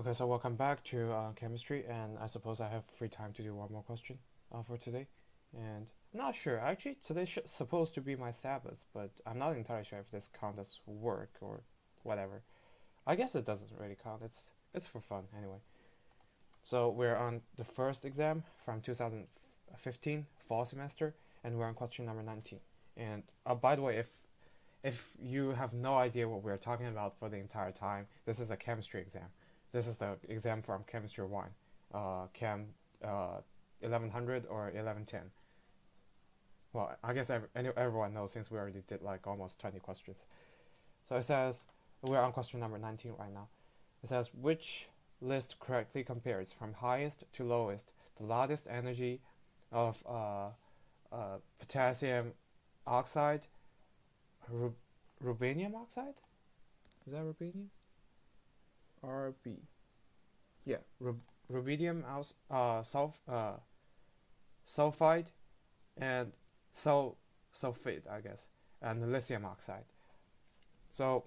Okay, so welcome back to chemistry, and I suppose I have free time to do one more question for today. And I'm not sure. Actually, today's supposed to be my Sabbath, but I'm not entirely sure if this counts as work or whatever. I guess it doesn't really count. It's for fun anyway. So we're on the first exam from 2015 fall semester, and we're on question number 19. And by the way, if you have no idea what we're talking about for the entire time, this is a chemistry exam. This is the exam from Chemistry 1, Chem 1100 or 1110. Well, I guess everyone knows since we already did like almost 20 questions. So it says, we're on question number 19 right now. It says, which list correctly compares from highest to lowest the lattice energy of potassium oxide, rubidium oxide? Is that rubidium? RB. Yeah, rubidium sulfide and sulfate, I guess, and lithium oxide. So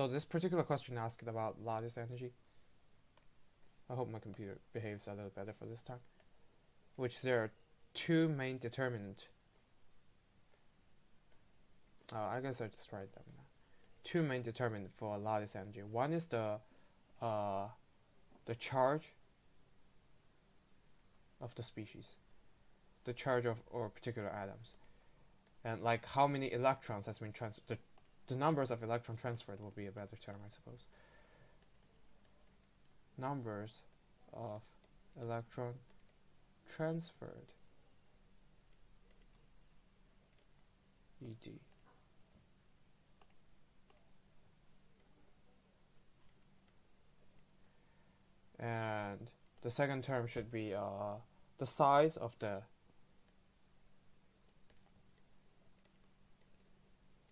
this particular question asked about lattice energy. I hope my computer behaves a little better for this time. Which there are two main determinants. I guess I just write them now. Two main determinants for lattice energy. One is the charge of the species, the charge of or particular atoms, and like how many electrons has been transferred. The numbers of electron transferred will be a better term, I suppose. Numbers of electron transferred. ED. And the second term should be the size of the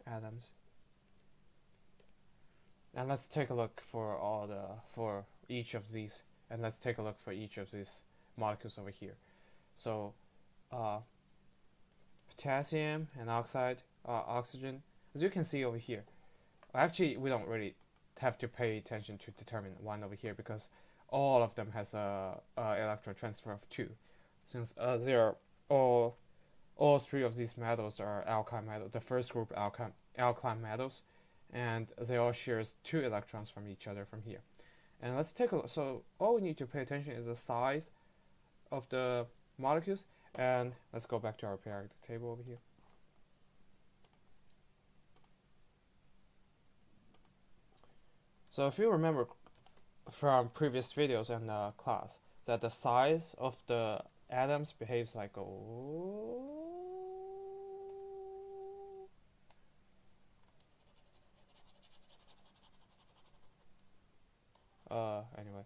atoms. And let's take a look for each of these, and let's take a look for each of these molecules over here. So potassium and oxygen, as you can see over here. Actually, we don't really have to pay attention to determine one over here because all of them has a electron transfer of 2, since they are all three of these metals are alkyne metals. The first group alkyne metals, and they all shares 2 electrons from each other from here. And let's take a look. So all we need to pay attention is the size of the molecules, and let's go back to our periodic table over here. So if you remember from previous videos in class, that the size of the atoms behaves like anyway,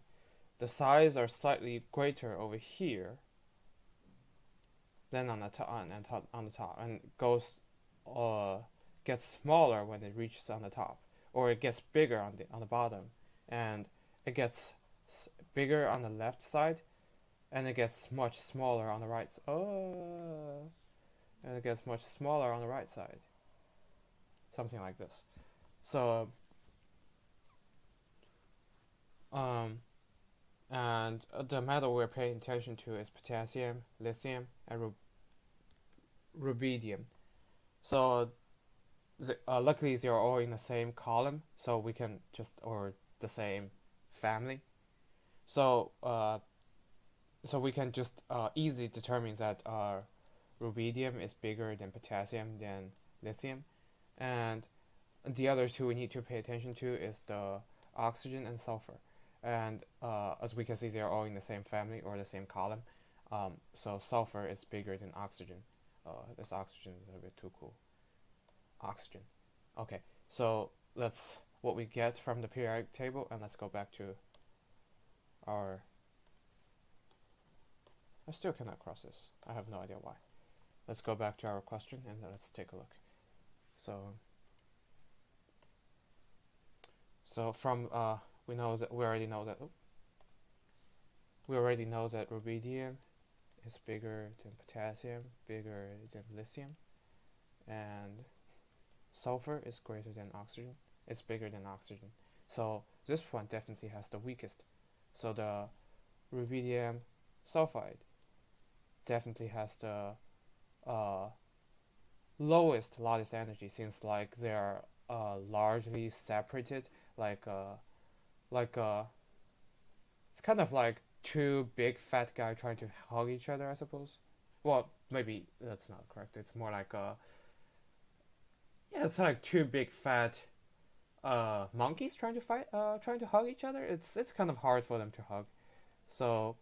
the size are slightly greater over here than on the top, and goes gets smaller when it reaches on the top, or it gets bigger on the bottom, and it gets bigger on the left side, and it gets much smaller on the right. And it gets much smaller on the right side. Something like this. So and the metal we're paying attention to is potassium, lithium, and rubidium. So luckily they're all in the same column, so we can or the same family. So we can just easily determine that rubidium is bigger than potassium than lithium, and the other two we need to pay attention to is the oxygen and sulfur. And as we can see, they are all in the same family or the same column. So sulfur is bigger than oxygen. This oxygen is a bit too cool. Oxygen. Okay, so that's what we get from the periodic table, and let's go back to our... I still cannot cross this. I have no idea why. Let's go back to our question and let's take a look. So from we already know that rubidium is bigger than potassium, bigger than lithium, and sulfur is greater than oxygen. It's bigger than oxygen. So this one definitely has the weakest. So the rubidium sulfide definitely has the uh, lowest lattice energy, since like they are largely separated, like uh, like it's kind of like two big fat guys trying to hug each other, I suppose. Well, maybe that's not correct. It's more like yeah, it's like two big fat monkeys trying to fight, trying to hug each other. It's kind of hard for them to hug. So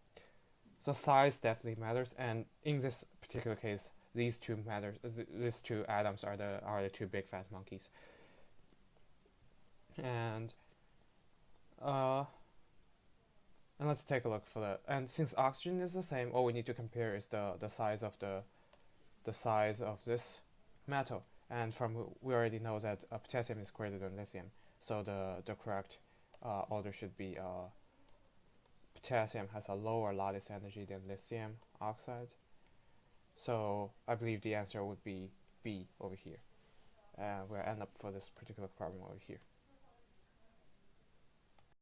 size definitely matters, and in this particular case, these two matters. These two atoms are the two big fat monkeys, and uh, and let's take a look for the. And since oxygen is the same, all we need to compare is the size of the size of this metal. And from we already know that potassium is greater than lithium, so the correct order should be potassium has a lower lattice energy than lithium oxide. So I believe the answer would be B over here. We'll end up for this particular problem over here.